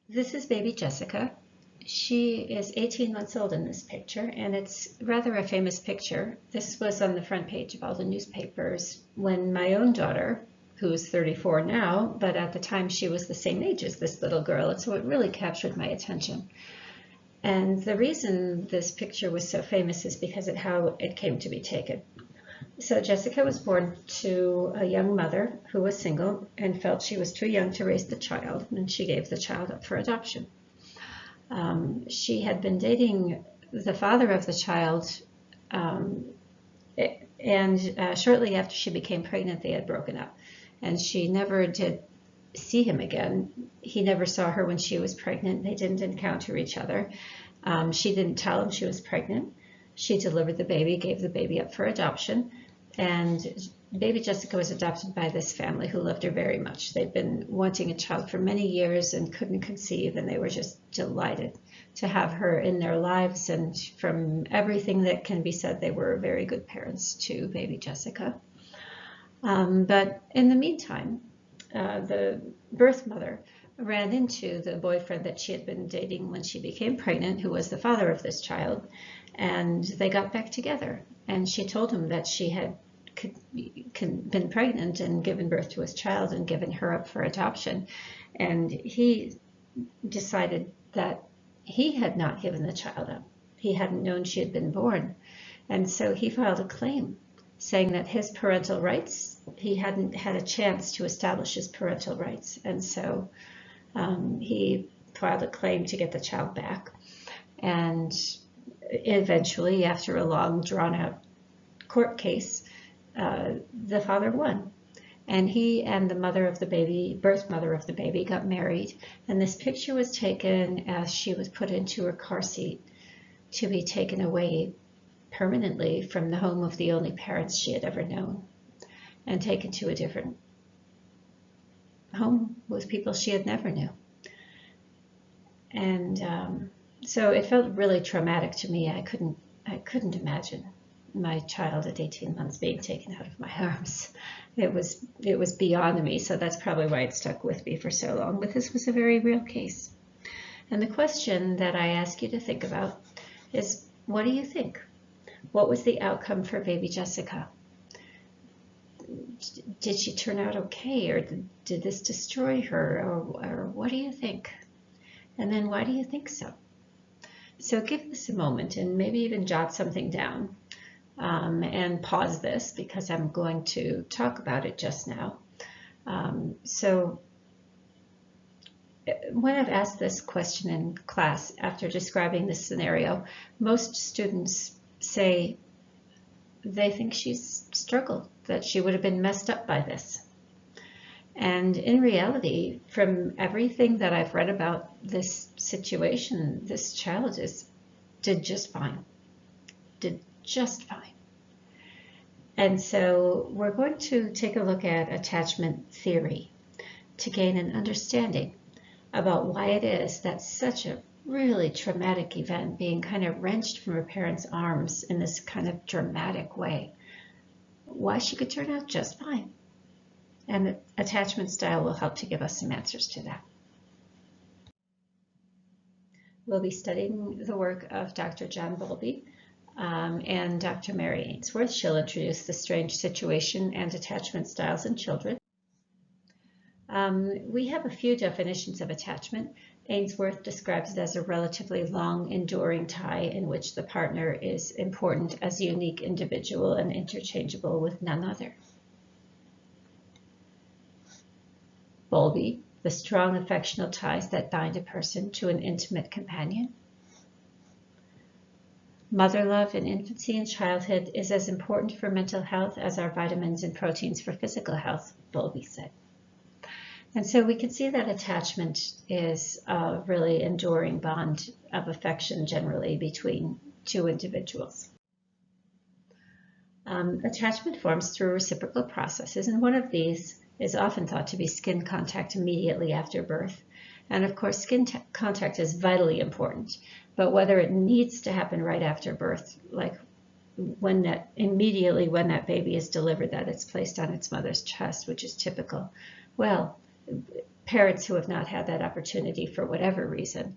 This is baby Jessica. She is 18 months old in this picture, and it's rather a famous picture. This was on the front page of all the newspapers when my own daughter, who's 34 now, but at the time she was the same age as this little girl, and so it really captured my attention. And the reason this picture was so famous is because of how it came to be taken. So Jessica was born to a young mother who was single and felt she was too young to raise the child, and she gave the child up for adoption. She had been dating the father of the child, and shortly after she became pregnant, they had broken up, and she never did see him again. He never saw her when she was pregnant. They didn't encounter each other. She didn't tell him she was pregnant. She delivered the baby, gave the baby up for adoption, and baby Jessica was adopted by this family who loved her very much. They'd been wanting a child for many years and couldn't conceive, and they were just delighted to have her in their lives. And from everything that can be said, they were very good parents to baby Jessica. But in the meantime, the birth mother ran into the boyfriend that she had been dating when she became pregnant, who was the father of this child, and they got back together. And she told him that she had been pregnant and given birth to his child and given her up for adoption. And he decided that he had not given the child up. He hadn't known she had been born. And so he filed a claim saying that his parental rights, he hadn't had a chance to establish his parental rights. And so he filed a claim to get the child back. And eventually, after a long, drawn-out court case, the father won. And he and the mother of the baby, birth mother of the baby, got married. And this picture was taken as she was put into her car seat to be taken away permanently from the home of the only parents she had ever known and taken to a different home with people she had never knew. And so it felt really traumatic to me. I couldn't imagine my child at 18 months being taken out of my arms. It was beyond me, so that's probably why it stuck with me for so long. But this was a very real case. And the question that I ask you to think about is, what do you think? What was the outcome for baby Jessica? Did she turn out okay, or did this destroy her, or what do you think? And then why do you think so? So give this a moment and maybe even jot something down. And pause this because I'm going to talk about it just now. So when I've asked this question in class after describing this scenario, most students say they think she's struggled, that she would have been messed up by this. And in reality, from everything that I've read about this situation, this child did just fine. Did just fine. And so we're going to take a look at attachment theory to gain an understanding about why it is that such a really traumatic event, being kind of wrenched from her parents' arms in this kind of dramatic way, why she could turn out just fine. And the attachment style will help to give us some answers to that. We'll be studying the work of Dr. John Bowlby and Dr. Mary Ainsworth. She'll introduce the strange situation and attachment styles in children. We have a few definitions of attachment. Ainsworth describes it as a relatively long, enduring tie in which the partner is important as a unique individual and interchangeable with none other. Bowlby, the strong affectional ties that bind a person to an intimate companion. Mother love in infancy and childhood is as important for mental health as are vitamins and proteins for physical health, Bowlby said. And so we can see that attachment is a really enduring bond of affection generally between two individuals. Attachment forms through reciprocal processes, and one of these is often thought to be skin contact immediately after birth. And of course, skin contact is vitally important, but whether it needs to happen right after birth, like immediately when that baby is delivered, that it's placed on its mother's chest, which is typical, well, parents who have not had that opportunity for whatever reason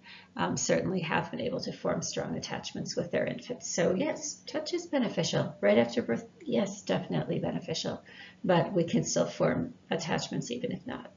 certainly have been able to form strong attachments with their infants. So yes, touch is beneficial. Right after birth, yes, definitely beneficial, but we can still form attachments even if not.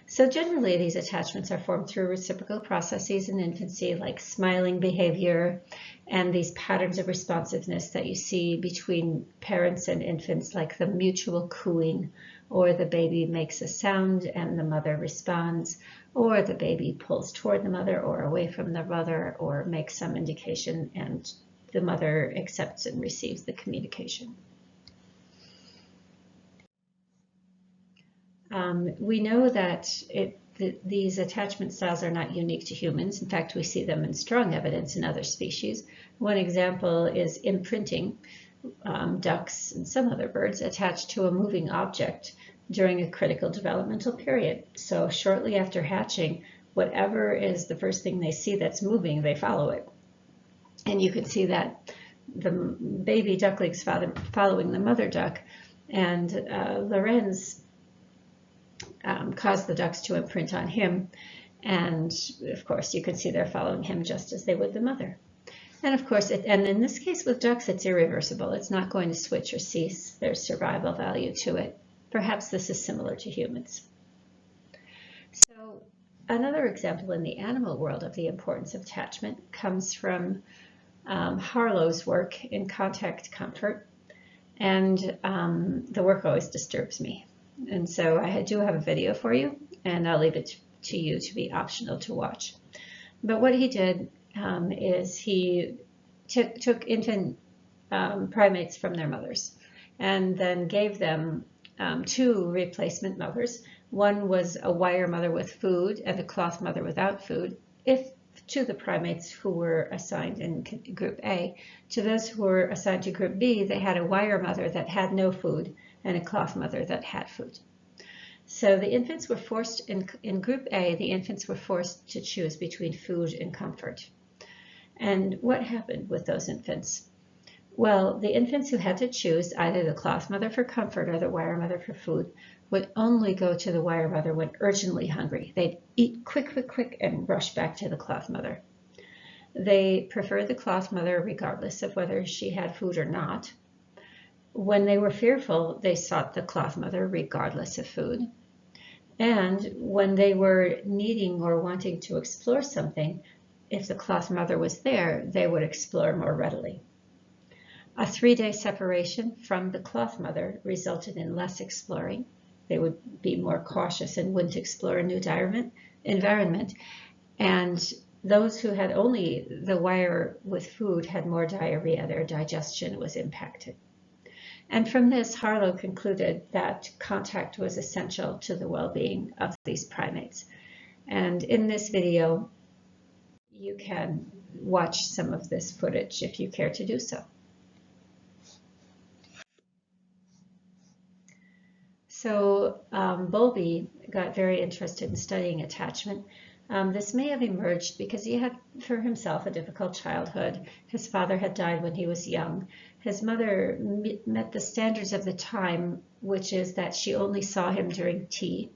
So generally, these attachments are formed through reciprocal processes in infancy, like smiling behavior and these patterns of responsiveness that you see between parents and infants, like the mutual cooing, or the baby makes a sound and the mother responds, or the baby pulls toward the mother or away from the mother, or makes some indication and the mother accepts and receives the communication. We know that these attachment styles are not unique to humans. In fact, we see them in strong evidence in other species. One example is imprinting ducks and some other birds attached to a moving object during a critical developmental period. So shortly after hatching, whatever is the first thing they see that's moving, they follow it. And you can see that the baby ducklings following the mother duck, and Lorenz caused the ducks to imprint on him. And of course, you can see they're following him just as they would the mother. And of course, and in this case with ducks, it's irreversible. It's not going to switch or cease. There's survival value to it. Perhaps this is similar to humans. So another example in the animal world of the importance of attachment comes from Harlow's work in Contact Comfort. And the work always disturbs me. And so I do have a video for you, and I'll leave it to you to be optional to watch. But what he did is he took infant primates from their mothers and then gave them 2 replacement mothers. One was a wire mother with food and a cloth mother without food. To the primates who were assigned in Group A. To those who were assigned to Group B, they had a wire mother that had no food and a cloth mother that had food. So the infants were forced, in Group A, the infants were forced to choose between food and comfort. And what happened with those infants? Well, the infants who had to choose either the cloth mother for comfort or the wire mother for food would only go to the wire mother when urgently hungry. They'd eat quick, and rush back to the cloth mother. They preferred the cloth mother regardless of whether she had food or not. When they were fearful, they sought the cloth mother regardless of food. And when they were needing or wanting to explore something, if the cloth mother was there, they would explore more readily. A 3-day separation from the cloth mother resulted in less exploring. They would be more cautious and wouldn't explore a new environment. And those who had only the wire with food had more diarrhea. Their digestion was impacted. And from this, Harlow concluded that contact was essential to the well-being of these primates. And in this video, you can watch some of this footage if you care to do so. So Bowlby got very interested in studying attachment. This may have emerged because he had for himself a difficult childhood. His father had died when he was young. His mother met the standards of the time, which is that she only saw him during tea,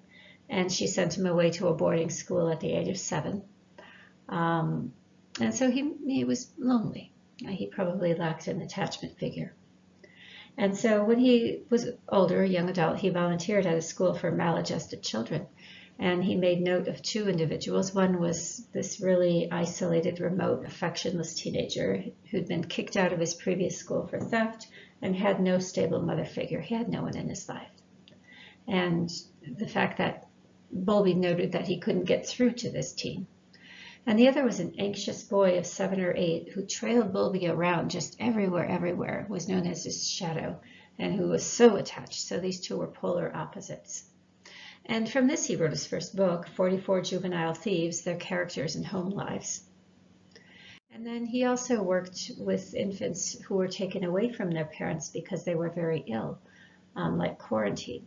and she sent him away to a boarding school at the age of 7. And so he was lonely. He probably lacked an attachment figure. And so when he was older, a young adult, he volunteered at a school for maladjusted children. And he made note of 2 individuals. One was this really isolated, remote, affectionless teenager who'd been kicked out of his previous school for theft and had no stable mother figure. He had no one in his life. And the fact that Bowlby noted that he couldn't get through to this teen. And the other was an anxious boy of 7 or 8 who trailed Bowlby around just everywhere, was known as his shadow, and who was so attached. So these 2 were polar opposites. And from this, he wrote his first book, 44 Juvenile Thieves, Their Characters and Home Lives. And then he also worked with infants who were taken away from their parents because they were very ill, like quarantine.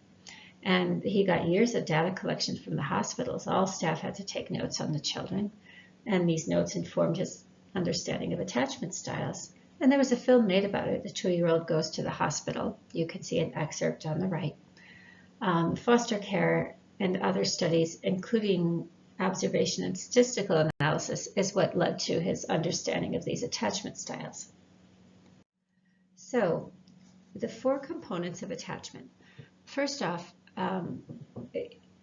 And he got years of data collection from the hospitals. All staff had to take notes on the children, and these notes informed his understanding of attachment styles. And there was a film made about it. The 2-year-old goes to the hospital. You can see an excerpt on the right. Foster care and other studies, including observation and statistical analysis, is what led to his understanding of these attachment styles. So, the 4 components of attachment. First off,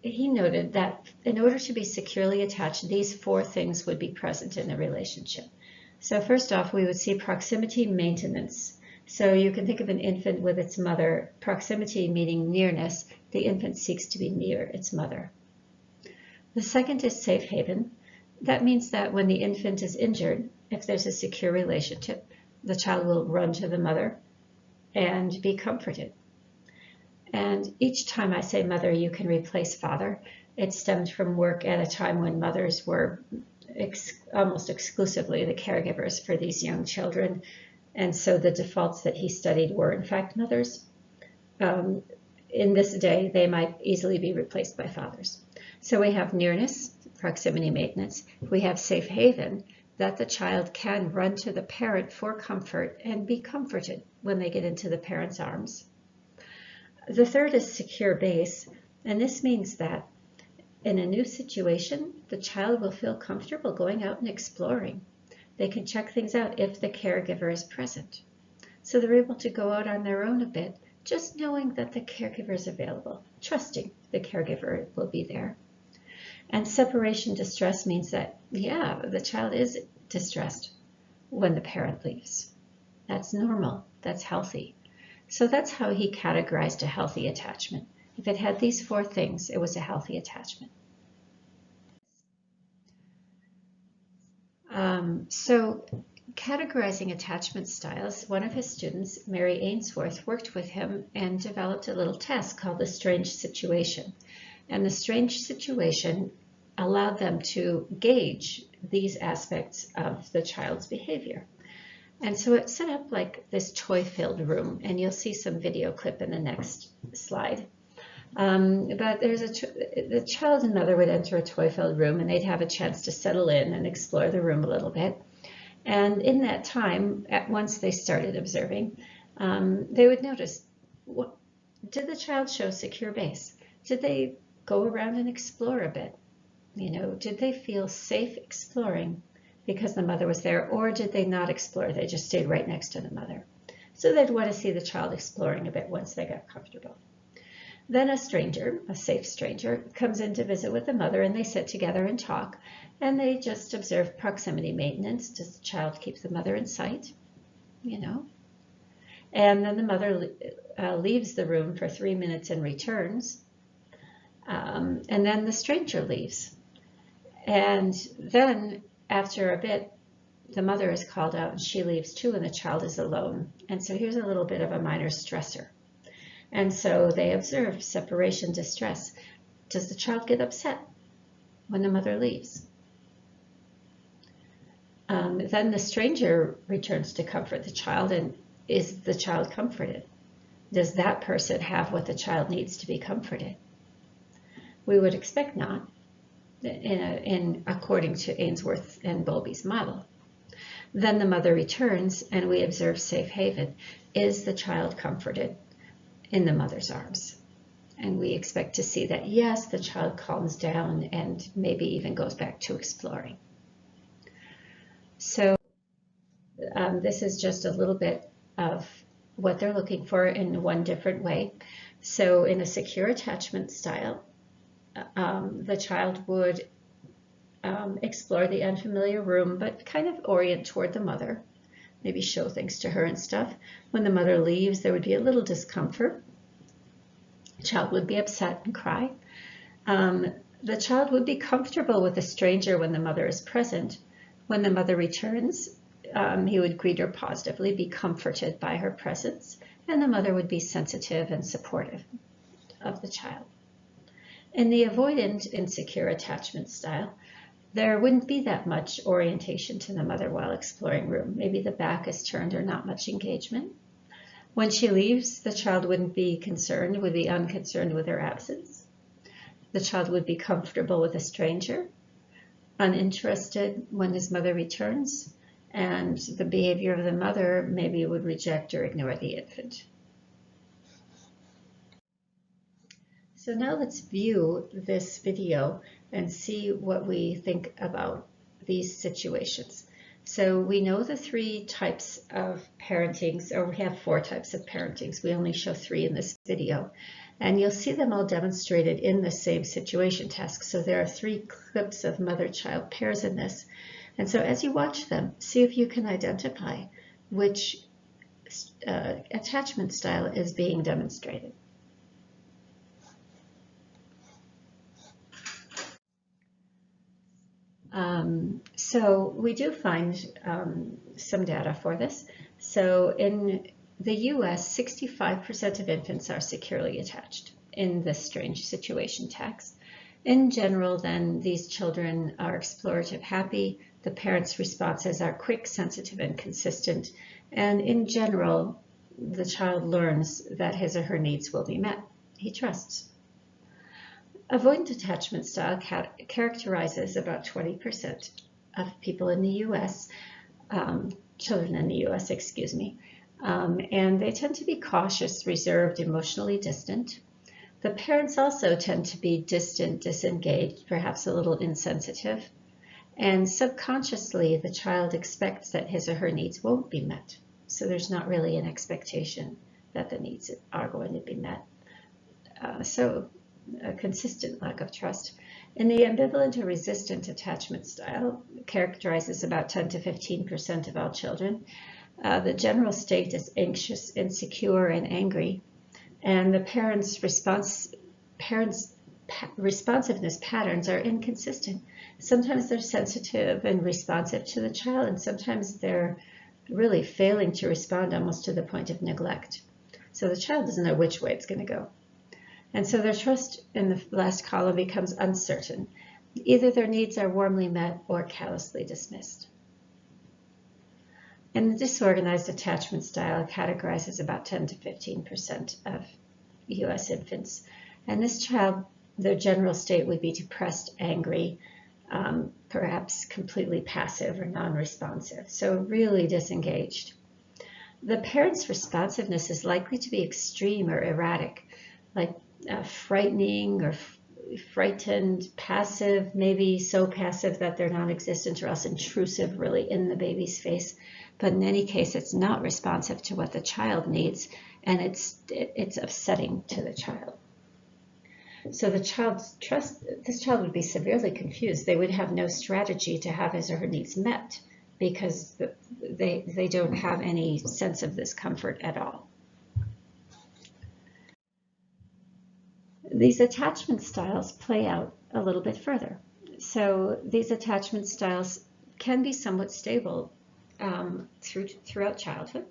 he noted that in order to be securely attached, these 4 things would be present in the relationship. So first off, we would see proximity maintenance. So you can think of an infant with its mother, proximity meaning nearness. The infant seeks to be near its mother. The second is safe haven. That means that when the infant is injured, if there's a secure relationship, the child will run to the mother and be comforted. And each time I say mother, you can replace father. It stemmed from work at a time when mothers were almost exclusively the caregivers for these young children. And so the defaults that he studied were in fact mothers. In this day, they might easily be replaced by fathers. So we have nearness, proximity maintenance. We have safe haven, that the child can run to the parent for comfort and be comforted when they get into the parent's arms. The third is secure base, and this means that in a new situation, the child will feel comfortable going out and exploring. They can check things out if the caregiver is present. So they're able to go out on their own a bit, just knowing that the caregiver is available, trusting the caregiver will be there. And separation distress means that, yeah, the child is distressed when the parent leaves. That's normal, that's healthy. So that's how he categorized a healthy attachment. If it had these 4 things, it was a healthy attachment. So categorizing attachment styles, one of his students, Mary Ainsworth, worked with him and developed a little test called the strange situation. And the strange situation allowed them to gauge these aspects of the child's behavior. And so it set up like this toy-filled room, and you'll see some video clip in the next slide. But the child and mother would enter a toy-filled room, and they'd have a chance to settle in and explore the room a little bit. And in that time, once they started observing, they would notice, did the child show secure base? Did they go around and explore a bit? You know, did they feel safe exploring because the mother was there, or did they not explore? They just stayed right next to the mother. So they'd want to see the child exploring a bit once they got comfortable. Then a stranger, a safe stranger, comes in to visit with the mother, and they sit together and talk, and they just observe proximity maintenance. Does the child keep the mother in sight? You know? And then the mother leaves the room for 3 minutes and returns, and then the stranger leaves. And then after a bit, the mother is called out and she leaves too, and the child is alone. And so here's a little bit of a minor stressor. And so they observe separation distress. Does the child get upset when the mother leaves? Then the stranger returns to comfort the child, and is the child comforted? Does that person have what the child needs to be comforted? We would expect not, according to Ainsworth and Bowlby's model. Then the mother returns, and we observe safe haven. Is the child comforted in the mother's arms? And we expect to see that, yes, the child calms down and maybe even goes back to exploring. So this is just a little bit of what they're looking for in one different way. So in a secure attachment style, the child would explore the unfamiliar room, but kind of orient toward the mother, maybe show things to her and stuff. When the mother leaves, there would be a little discomfort. The child would be upset and cry. The child would be comfortable with a stranger when the mother is present. When the mother returns, he would greet her positively, be comforted by her presence, and the mother would be sensitive and supportive of the child. In the avoidant insecure attachment style, there wouldn't be that much orientation to the mother while exploring room. Maybe the back is turned or not much engagement. When she leaves, the child wouldn't be concerned, would be unconcerned with her absence. The child would be comfortable with a stranger, uninterested when his mother returns, and the behavior of the mother maybe would reject or ignore the infant. So now let's view this video and see what we think about these situations. So we know the 3 types of parentings, or we have 4 types of parentings. We only show 3 in this video. And you'll see them all demonstrated in the same situation task. So there are 3 clips of mother-child pairs in this. And so as you watch them, see if you can identify which attachment style is being demonstrated. So we do find some data for this. So in the US, 65% of infants are securely attached in this strange situation text. In general, then, these children are explorative happy. The parents' responses are quick, sensitive, and consistent. And in general, the child learns that his or her needs will be met. He trusts. Avoidant attachment style characterizes about 20% of people in the US, children in the US, excuse me. And they tend to be cautious, reserved, emotionally distant. The parents also tend to be distant, disengaged, perhaps a little insensitive. And subconsciously, the child expects that his or her needs won't be met. So there's not really an expectation that the needs are going to be met. So a consistent lack of trust. In the ambivalent or resistant attachment style, characterizes about 10 to 15% of all children. The general state is anxious, insecure, and angry. And the parents' responsiveness patterns are inconsistent. Sometimes they're sensitive and responsive to the child, and sometimes they're really failing to respond almost to the point of neglect. So the child doesn't know which way it's going to go. And so their trust in the last column becomes uncertain. Either their needs are warmly met or callously dismissed. And the disorganized attachment style categorizes about 10 to 15% of US infants. And this child, their general state would be depressed, angry, perhaps completely passive or non-responsive, so really disengaged. The parent's responsiveness is likely to be extreme or erratic, like frightening or frightened, passive, maybe so passive that they're non-existent, or else intrusive, really in the baby's face. But in any case, it's not responsive to what the child needs, and it's upsetting to the child. So the child's this child would be severely confused. They would have no strategy to have his or her needs met because they don't have any sense of this comfort at all. These attachment styles play out a little bit further. So these attachment styles can be somewhat stable throughout childhood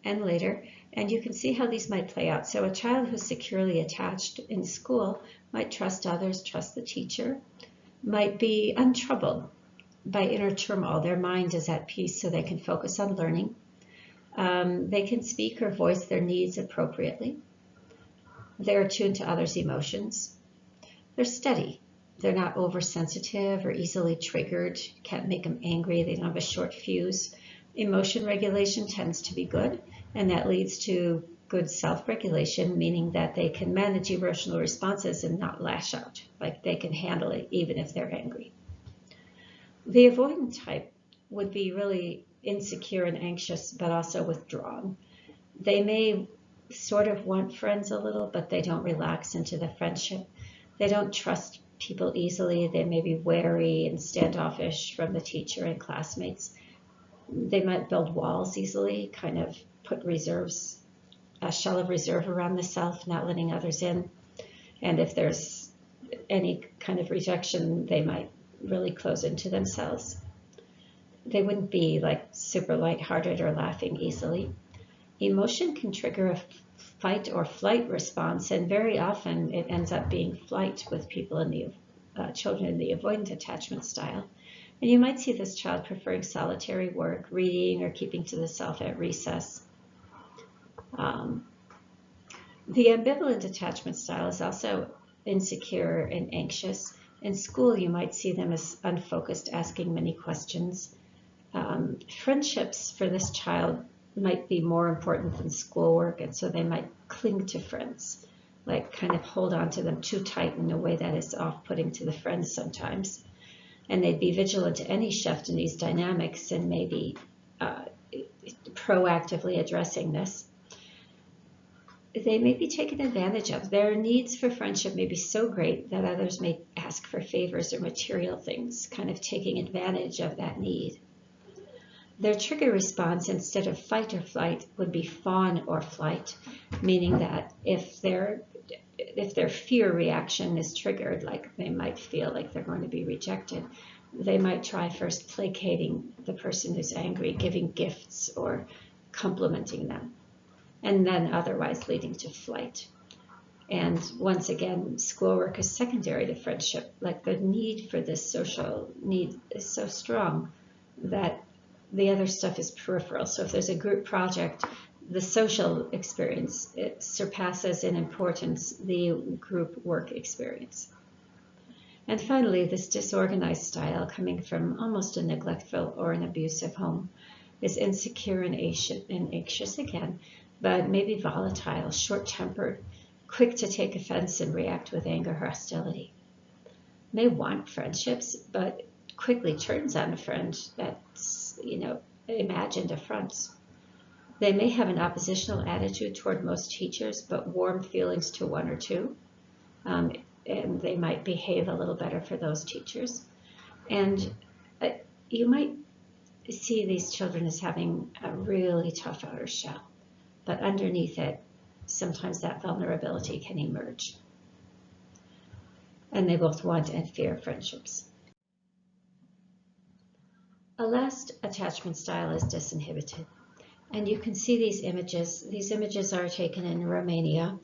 and later, and you can see how these might play out. So a child who's securely attached in school might trust others, trust the teacher, might be untroubled by inner turmoil. Their mind is at peace so they can focus on learning. They can speak or voice their needs appropriately. They're attuned to others' emotions. They're steady. They're not oversensitive or easily triggered. Can't make them angry. They don't have a short fuse. Emotion regulation tends to be good, and that leads to good self-regulation, meaning that they can manage emotional responses and not lash out. Like they can handle it even if they're angry. The avoidant type would be really insecure and anxious, but also withdrawn. They may sort of want friends a little, but they don't relax into the friendship. They don't trust people easily. They may be wary and standoffish from the teacher and classmates. They might build walls easily, kind of put reserves, a shell of reserve around the self, not letting others in. And if there's any kind of rejection, they might really close into themselves. They wouldn't be like super lighthearted or laughing easily. Emotion can trigger a fight or flight response, and very often it ends up being flight with people in the children in the avoidant attachment style. And you might see this child preferring solitary work, reading, or keeping to the self at recess. The ambivalent attachment style is also insecure and anxious. In school, you might see them as unfocused, asking many questions. Friendships for this child might be more important than schoolwork, and so they might cling to friends. like kind of hold on to them too tight in a way that is off-putting to the friends sometimes. And they'd be vigilant to any shift in these dynamics and maybe proactively addressing this. They may be taken advantage of. Their needs for friendship may be so great that others may ask for favors or material things, kind of taking advantage of that need. Their trigger response, instead of fight or flight, would be fawn or flight, meaning that if their fear reaction is triggered, like they might feel like they're going to be rejected, they might try first placating the person who's angry, giving gifts or complimenting them, and then otherwise leading to flight. And once again, schoolwork is secondary to friendship. Like the need for this social need is so strong that the other stuff is peripheral. So if there's a group project, the social experience, it surpasses in importance the group work experience. And finally, this disorganized style, coming from almost a neglectful or an abusive home, is insecure and anxious again, but maybe volatile, short-tempered, quick to take offense and react with anger or hostility. May want friendships, but quickly turns on a friend that's, imagined affronts. They may have an oppositional attitude toward most teachers, but warm feelings to one or two. And they might behave a little better for those teachers. And you might see these children as having a really tough outer shell, but underneath it, sometimes that vulnerability can emerge. And they both want and fear friendships. A last attachment style is disinhibited. And you can see these images. These images are taken in Romania,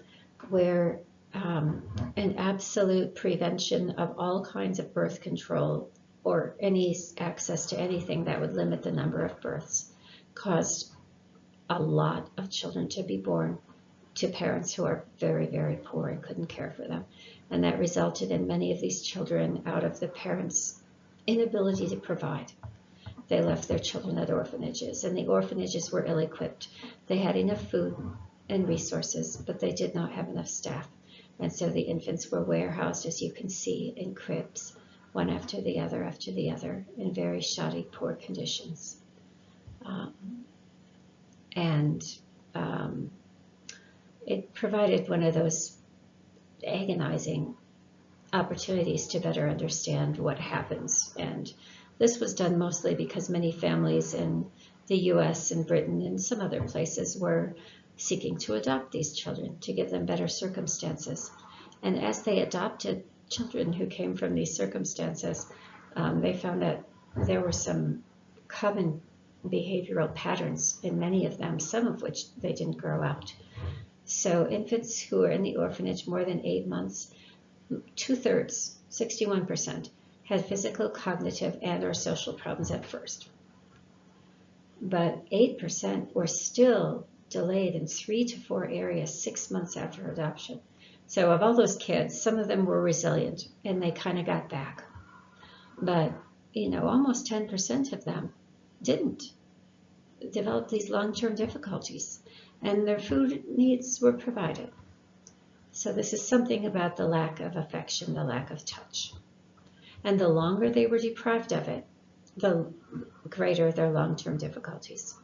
where an absolute prevention of all kinds of birth control or any access to anything that would limit the number of births caused a lot of children to be born to parents who are very, very poor and couldn't care for them. And that resulted in many of these children out of the parents' inability to provide. They left their children at orphanages, and the orphanages were ill-equipped. They had enough food and resources, but they did not have enough staff. And so the infants were warehoused, as you can see, in cribs, one after the other, in very shoddy, poor conditions. It provided one of those agonizing opportunities to better understand what happens. And this was done mostly because many families in the US and Britain and some other places were seeking to adopt these children to give them better circumstances. And as they adopted children who came from these circumstances, they found that there were some common behavioral patterns in many of them, some of which they didn't grow out. So infants who were in the orphanage more than 8 months, 2/3, 61%, had physical, cognitive, and or social problems at first. But 8% were still delayed in 3 to 4 areas 6 months after adoption. So of all those kids, some of them were resilient and they kind of got back. But, almost 10% of them didn't develop these long-term difficulties, and their food needs were provided. So this is something about the lack of affection, the lack of touch. And the longer they were deprived of it, the greater their long-term difficulties.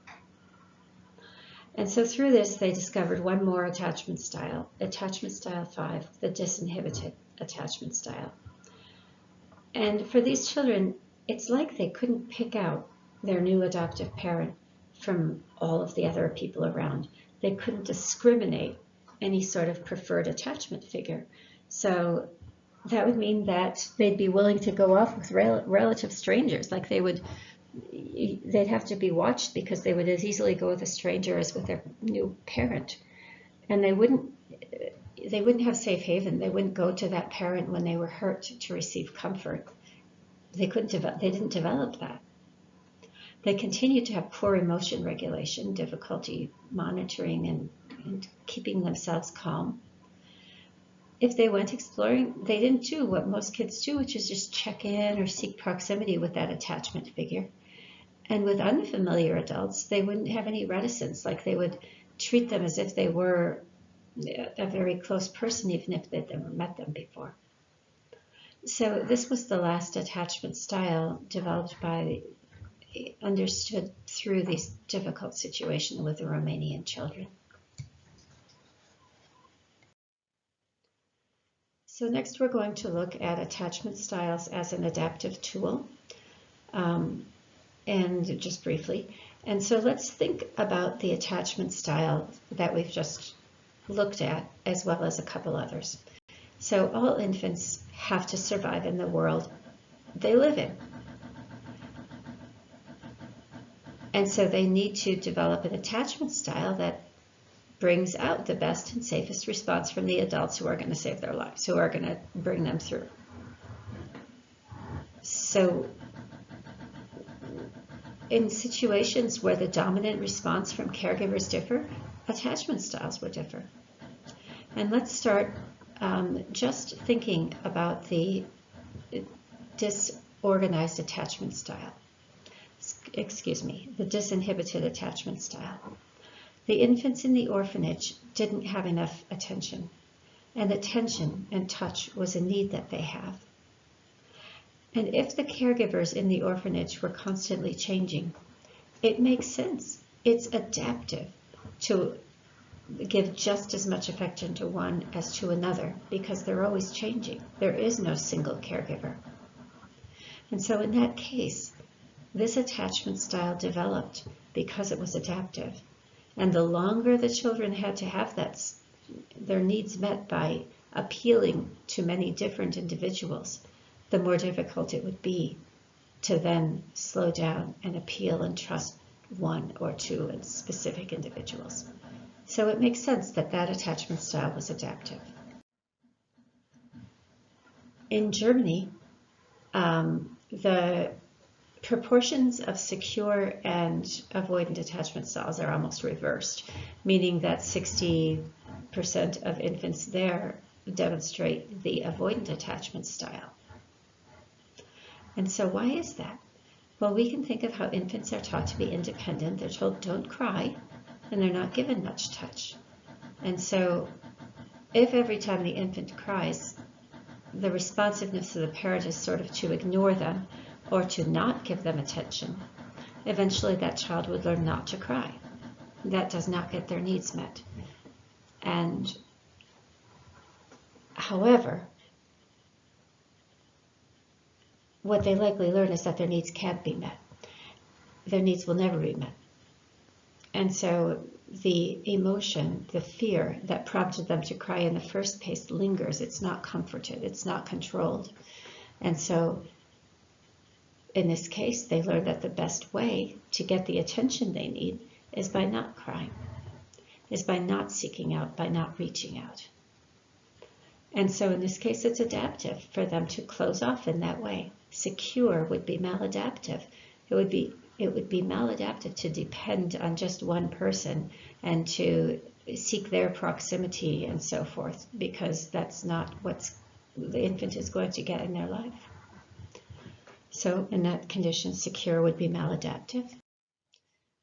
And so through this, they discovered one more attachment style 5, the disinhibited attachment style. And for these children, it's like they couldn't pick out their new adoptive parent from all of the other people around. They couldn't discriminate any sort of preferred attachment figure. So that would mean that they'd be willing to go off with relative strangers. Like they'd have to be watched because they would as easily go with a stranger as with their new parent. And they wouldn't have safe haven. They wouldn't go to that parent when they were hurt to receive comfort. They didn't develop that. They continued to have poor emotion regulation, difficulty monitoring and keeping themselves calm. If they went exploring, they didn't do what most kids do, which is just check in or seek proximity with that attachment figure. And with unfamiliar adults, they wouldn't have any reticence, like they would treat them as if they were a very close person, even if they'd never met them before. So this was the last attachment style developed by, understood through these difficult situations with the Romanian children. So next we're going to look at attachment styles as an adaptive tool, and just briefly. And so let's think about the attachment style that we've just looked at, as well as a couple others. So all infants have to survive in the world they live in. And so they need to develop an attachment style that brings out the best and safest response from the adults who are going to save their lives, who are going to bring them through. So in situations where the dominant response from caregivers differ, attachment styles would differ. And let's start just thinking about the disorganized attachment style. The disinhibited attachment style. The infants in the orphanage didn't have enough attention, and attention and touch was a need that they have. And if the caregivers in the orphanage were constantly changing, it makes sense. It's adaptive to give just as much affection to one as to another, because they're always changing. There is no single caregiver. And so in that case, this attachment style developed because it was adaptive. And the longer the children had to have their needs met by appealing to many different individuals, the more difficult it would be to then slow down and appeal and trust one or two specific individuals. So it makes sense that that attachment style was adaptive. In Germany, the proportions of secure and avoidant attachment styles are almost reversed, meaning that 60% of infants there demonstrate the avoidant attachment style. And so why is that? Well, we can think of how infants are taught to be independent. They're told don't cry, and they're not given much touch. And so if every time the infant cries, the responsiveness of the parent is sort of to ignore them or to not give them attention, eventually that child would learn not to cry. That does not get their needs met. And however, what they likely learn is that their needs can't be met. Their needs will never be met. And so the emotion, the fear that prompted them to cry in the first place lingers. It's not comforted. It's not controlled. And so in this case, they learn that the best way to get the attention they need is by not crying, is by not seeking out, by not reaching out. And so in this case, it's adaptive for them to close off in that way. Secure would be maladaptive. It would be maladaptive to depend on just one person and to seek their proximity and so forth, because that's not what the infant is going to get in their life. So in that condition, secure would be maladaptive.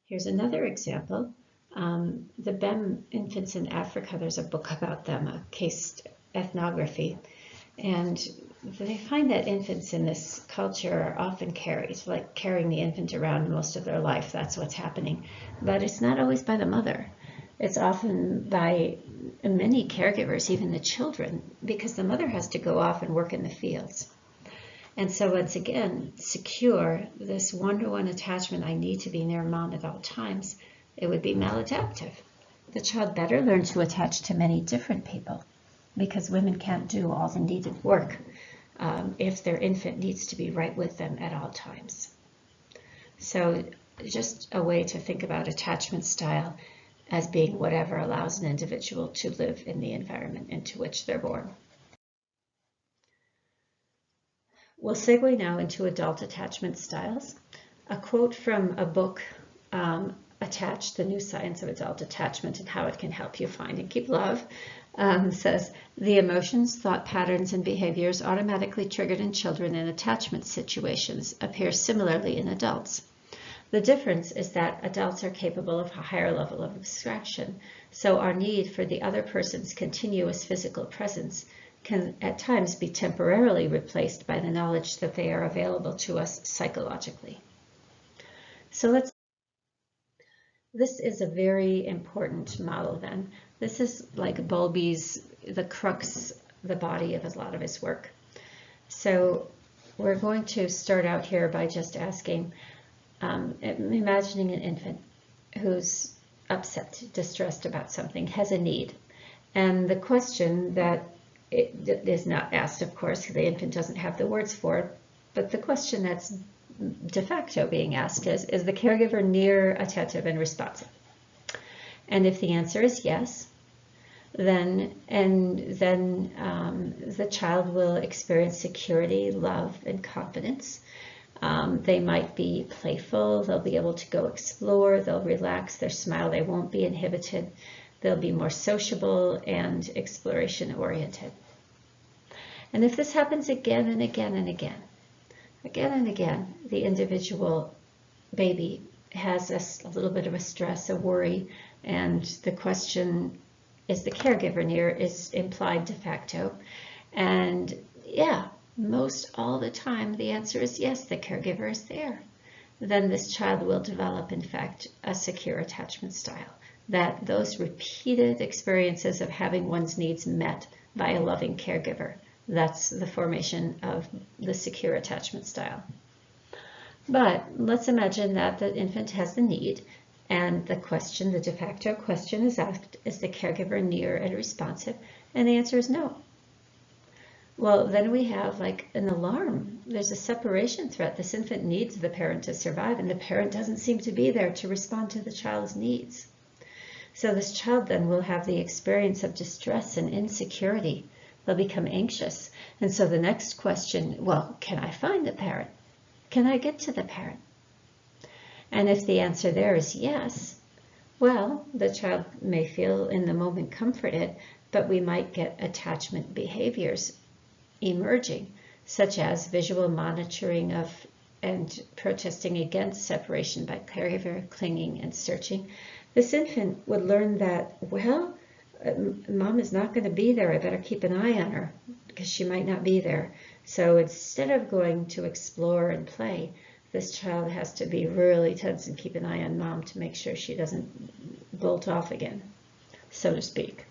Here's another example. The BEM infants in Africa, there's a book about them, a case ethnography. And they find that infants in this culture are often carried, like carrying the infant around most of their life. That's what's happening. But it's not always by the mother. It's often by many caregivers, even the children, because the mother has to go off and work in the fields. And so once again, secure, this one-to-one attachment, I need to be near mom at all times, it would be maladaptive. The child better learn to attach to many different people, because women can't do all the needed work if their infant needs to be right with them at all times. So just a way to think about attachment style as being whatever allows an individual to live in the environment into which they're born. We'll segue now into adult attachment styles. A quote from a book, Attached, The New Science of Adult Attachment and How It Can Help You Find and Keep Love, says, the emotions, thought patterns, and behaviors automatically triggered in children in attachment situations appear similarly in adults. The difference is that adults are capable of a higher level of abstraction, so our need for the other person's continuous physical presence can at times be temporarily replaced by the knowledge that they are available to us psychologically. So this is a very important model then. This is like Bowlby's, the crux, the body of a lot of his work. So we're going to start out here by just asking, imagining an infant who's upset, distressed about something, has a need. And the question that is not asked, of course, because the infant doesn't have the words for it, but the question that's de facto being asked is the caregiver near, attentive, and responsive? And if the answer is yes, then the child will experience security, love, and confidence. They might be playful, they'll be able to go explore, they'll relax, they'll smile, they won't be inhibited, they'll be more sociable and exploration-oriented. And if this happens again and again and again, the individual baby has a little bit of a stress, a worry, and the question, is the caregiver near, is implied de facto. And yeah, most all the time the answer is yes, the caregiver is there. Then this child will develop, in fact, a secure attachment style. That those repeated experiences of having one's needs met by a loving caregiver, that's the formation of the secure attachment style. But let's imagine that the infant has the need, and the question, the de facto question is asked, is the caregiver near and responsive? And the answer is no. Well, then we have like an alarm. There's a separation threat. This infant needs the parent to survive, and the parent doesn't seem to be there to respond to the child's needs. So this child then will have the experience of distress and insecurity. They'll become anxious. And so the next question, well, can I find the parent? Can I get to the parent? And if the answer there is yes, well, the child may feel in the moment comforted, but we might get attachment behaviors emerging, such as visual monitoring of and protesting against separation by caregiver, clinging and searching. This infant would learn that, well, mom is not going to be there. I better keep an eye on her because she might not be there. So instead of going to explore and play, this child has to be really tense and keep an eye on mom to make sure she doesn't bolt off again, so to speak.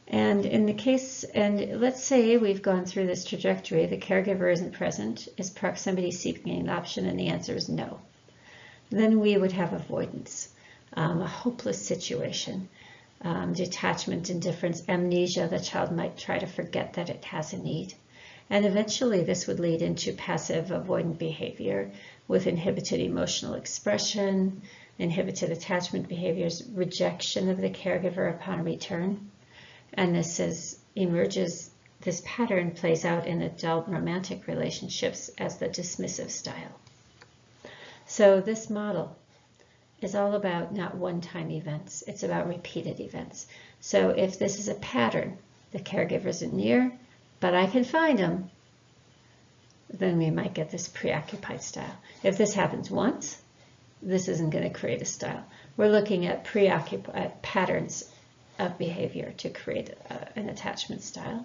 And in the case, and let's say we've gone through this trajectory, the caregiver isn't present, is proximity seeking an option, and the answer is no. Then we would have avoidance, a hopeless situation, detachment, indifference, amnesia. The child might try to forget that it has a need. And eventually this would lead into passive avoidant behavior with inhibited emotional expression, inhibited attachment behaviors, rejection of the caregiver upon return. And this pattern plays out in adult romantic relationships as the dismissive style. So this model is all about not one-time events, it's about repeated events. So if this is a pattern, the caregiver isn't near, but I can find them, then we might get this preoccupied style. If this happens once, this isn't going to create a style. We're looking at preoccupied patterns of behavior to create an attachment style.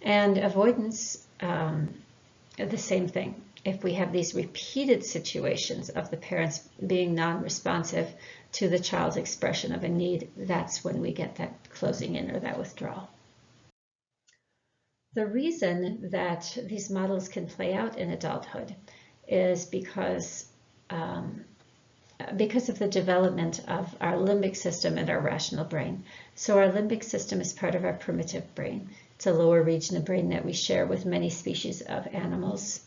And avoidance, the same thing. If we have these repeated situations of the parents being non-responsive to the child's expression of a need, that's when we get that closing in or that withdrawal. The reason that these models can play out in adulthood is because of the development of our limbic system and our rational brain. So our limbic system is part of our primitive brain. It's a lower region of brain that we share with many species of animals.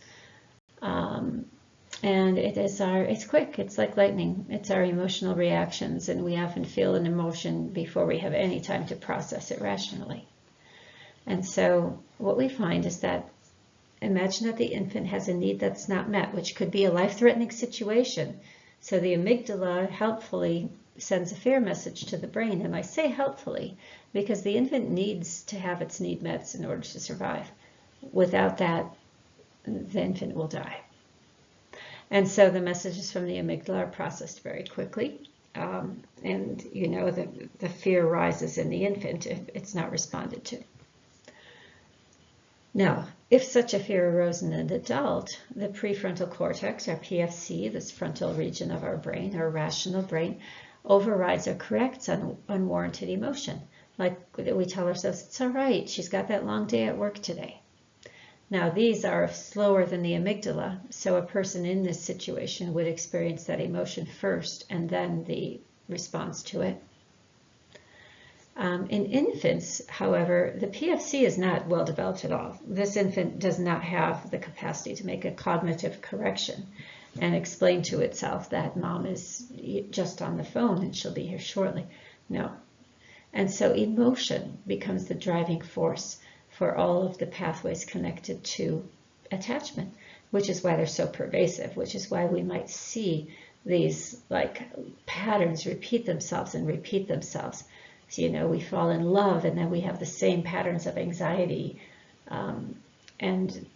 And it's quick, it's like lightning. It's our emotional reactions, and we often feel an emotion before we have any time to process it rationally. And so what we find is that, imagine that the infant has a need that's not met, which could be a life-threatening situation. So the amygdala helpfully sends a fear message to the brain, and I say helpfully because the infant needs to have its need met in order to survive. Without that, the infant will die. And so the messages from the amygdala are processed very quickly. And you know, the fear rises in the infant if it's not responded to. Now, if such a fear arose in an adult, the prefrontal cortex, our PFC, this frontal region of our brain, our rational brain, overrides or corrects unwarranted emotion. Like we tell ourselves, it's all right, she's got that long day at work today. Now, these are slower than the amygdala, so a person in this situation would experience that emotion first and then the response to it. In infants, however, the PFC is not well developed at all. This infant does not have the capacity to make a cognitive correction and explain to itself that mom is just on the phone and she'll be here shortly. No. And so emotion becomes the driving force for all of the pathways connected to attachment, which is why they're so pervasive, which is why we might see these like patterns repeat themselves and repeat themselves. So, you know, we fall in love and then we have the same patterns of anxiety. And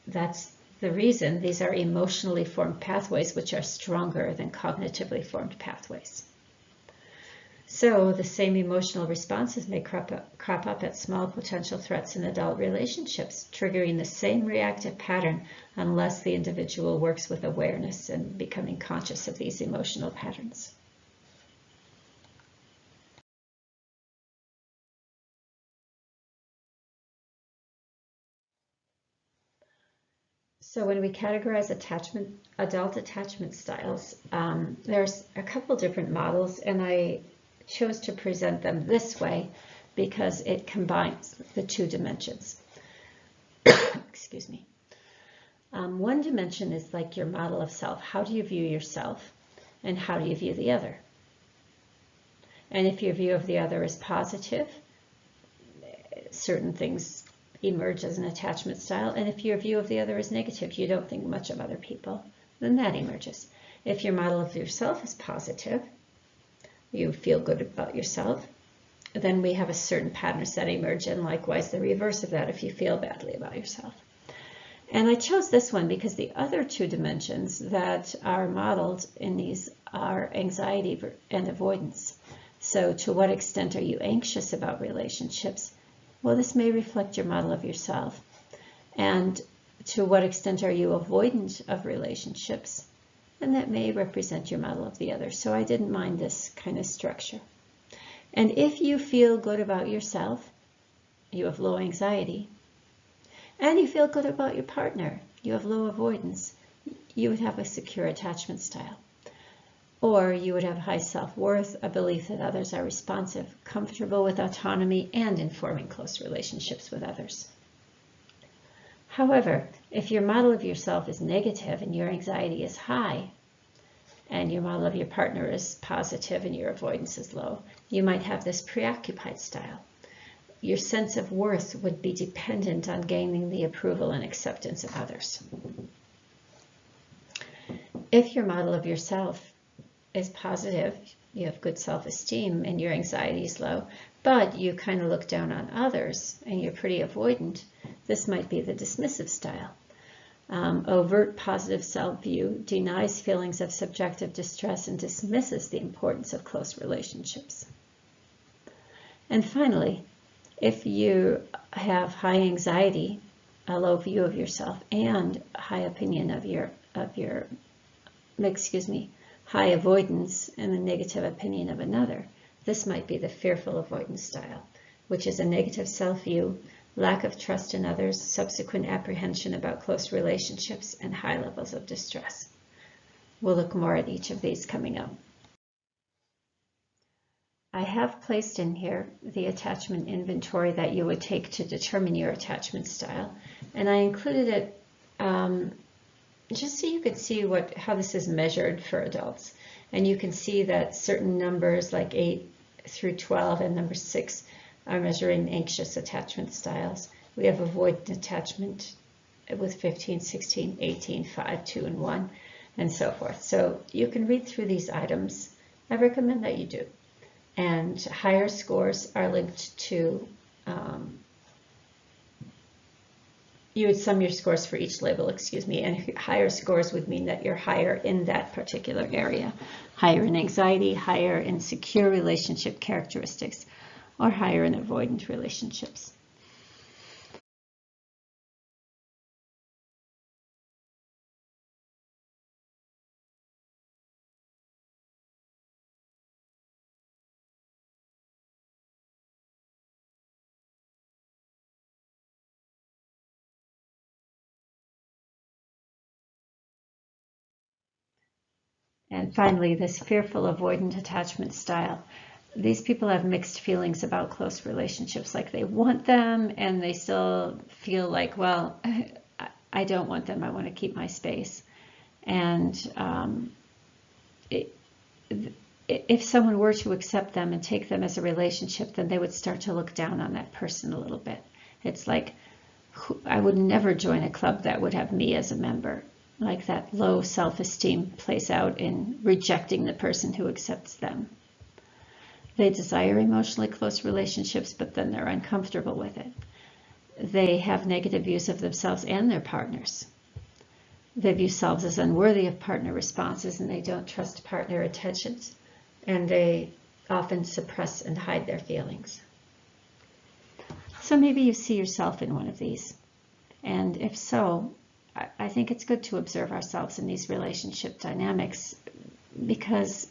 that's the reason these are emotionally formed pathways, which are stronger than cognitively formed pathways. So the same emotional responses may crop up at small potential threats in adult relationships, triggering the same reactive pattern unless the individual works with awareness and becoming conscious of these emotional patterns. So when we categorize adult attachment styles, there's a couple different models, and I chose to present them this way because it combines the two dimensions. Excuse me. One dimension is like your model of self. How do you view yourself, and how do you view the other? And if your view of the other is positive, certain things emerge as an attachment style. And if your view of the other is negative, you don't think much of other people, then that emerges. If your model of yourself is positive, you feel good about yourself, then we have a certain patterns that emerge, and likewise the reverse of that if you feel badly about yourself. And I chose this one because the other two dimensions that are modeled in these are anxiety and avoidance. So to what extent are you anxious about relationships? Well, this may reflect your model of yourself. And to what extent are you avoidant of relationships? And that may represent your model of the other. So I didn't mind this kind of structure. And if you feel good about yourself, you have low anxiety, and you feel good about your partner, you have low avoidance, you would have a secure attachment style. Or you would have high self-worth, a belief that others are responsive, comfortable with autonomy, and in forming close relationships with others. However, if your model of yourself is negative and your anxiety is high, and your model of your partner is positive and your avoidance is low, you might have this preoccupied style. Your sense of worth would be dependent on gaining the approval and acceptance of others. If your model of yourself is positive, you have good self-esteem and your anxiety is low, but you kind of look down on others and you're pretty avoidant, this might be the dismissive style. Overt positive self-view denies feelings of subjective distress and dismisses the importance of close relationships. And finally, if you have high anxiety, a low view of yourself, and a high opinion of high avoidance and a negative opinion of another, this might be the fearful avoidance style, which is a negative self-view, lack of trust in others, subsequent apprehension about close relationships, and high levels of distress. We'll look more at each of these coming up. I have placed in here the attachment inventory that you would take to determine your attachment style, and I included it just so you could see how this is measured for adults. And you can see that certain numbers like 8 through 12 and number 6 are measuring anxious attachment styles. We have avoidant attachment with 15, 16, 18, 5, 2, and 1, and so forth. So you can read through these items. I recommend that you do. And higher scores are linked to you would sum your scores for each label, and higher scores would mean that you're higher in that particular area, higher in anxiety, higher in secure relationship characteristics, or higher in avoidant relationships. And finally, this fearful avoidant attachment style. These people have mixed feelings about close relationships, like they want them and they still feel like, well, I don't want them, I want to keep my space. And if someone were to accept them and take them as a relationship, then they would start to look down on that person a little bit. It's like, I would never join a club that would have me as a member. Like that low self-esteem plays out in rejecting the person who accepts them. They desire emotionally close relationships, but then they're uncomfortable with it. They have negative views of themselves and their partners. They view themselves as unworthy of partner responses, and they don't trust partner attentions, and they often suppress and hide their feelings. So maybe you see yourself in one of these, and if so, I think it's good to observe ourselves in these relationship dynamics, because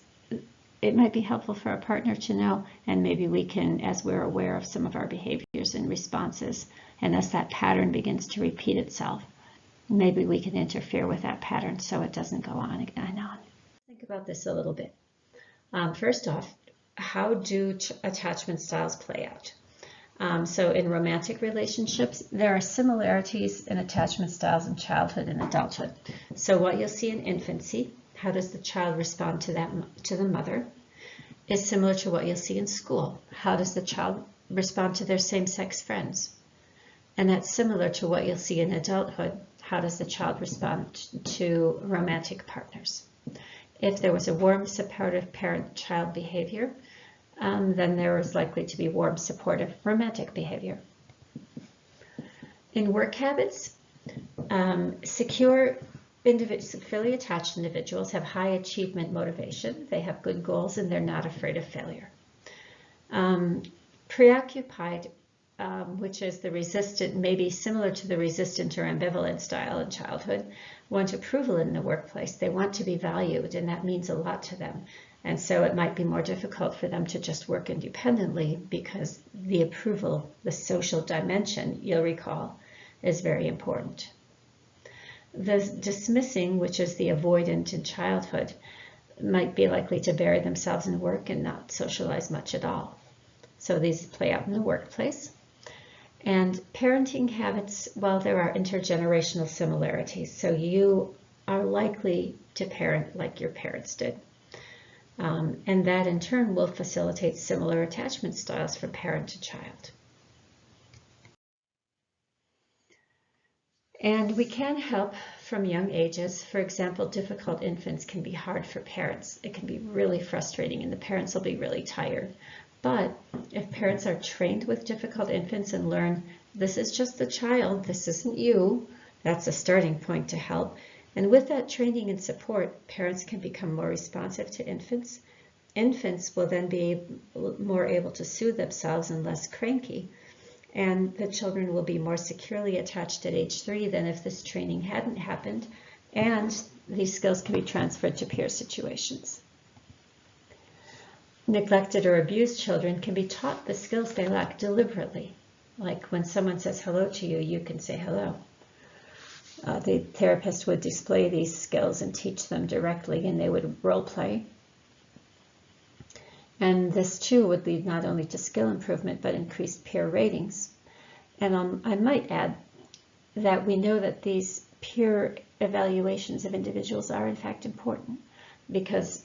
it might be helpful for our partner to know, and maybe we can, as we're aware of some of our behaviors and responses, and as that pattern begins to repeat itself, maybe we can interfere with that pattern so it doesn't go on and on. Think about this a little bit. First off, how do attachment styles play out? So in romantic relationships, there are similarities in attachment styles in childhood and adulthood. So what you'll see in infancy, how does the child respond to the mother, is similar to what you'll see in school. How does the child respond to their same-sex friends? And that's similar to what you'll see in adulthood. How does the child respond to romantic partners? If there was a warm, supportive parent-child behavior, then there is likely to be warm, supportive, romantic behavior. In work habits, securely attached individuals have high achievement motivation. They have good goals and they're not afraid of failure. Preoccupied, which is the resistant, maybe similar to the resistant or ambivalent style in childhood, want approval in the workplace. They want to be valued, and that means a lot to them. And so it might be more difficult for them to just work independently, because the approval, the social dimension, you'll recall, is very important. The dismissing, which is the avoidant in childhood, might be likely to bury themselves in work and not socialize much at all. So these play out in the workplace. And parenting habits, well, there are intergenerational similarities. So you are likely to parent like your parents did. And that in turn will facilitate similar attachment styles from parent to child. And we can help from young ages. For example, difficult infants can be hard for parents. It can be really frustrating and the parents will be really tired. But if parents are trained with difficult infants and learn, this is just the child, this isn't you, that's a starting point to help. And with that training and support, parents can become more responsive to infants. Infants will then be more able to soothe themselves and less cranky. And the children will be more securely attached at age 3 than if this training hadn't happened. And these skills can be transferred to peer situations. Neglected or abused children can be taught the skills they lack deliberately. Like when someone says hello to you, you can say hello. The therapist would display these skills and teach them directly, and they would role play. And this too would lead not only to skill improvement, but increased peer ratings. And I might add that we know that these peer evaluations of individuals are in fact important, because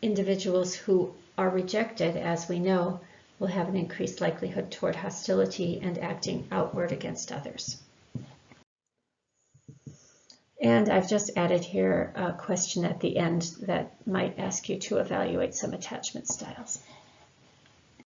individuals who are rejected, as we know, will have an increased likelihood toward hostility and acting outward against others. And I've just added here a question at the end that might ask you to evaluate some attachment styles.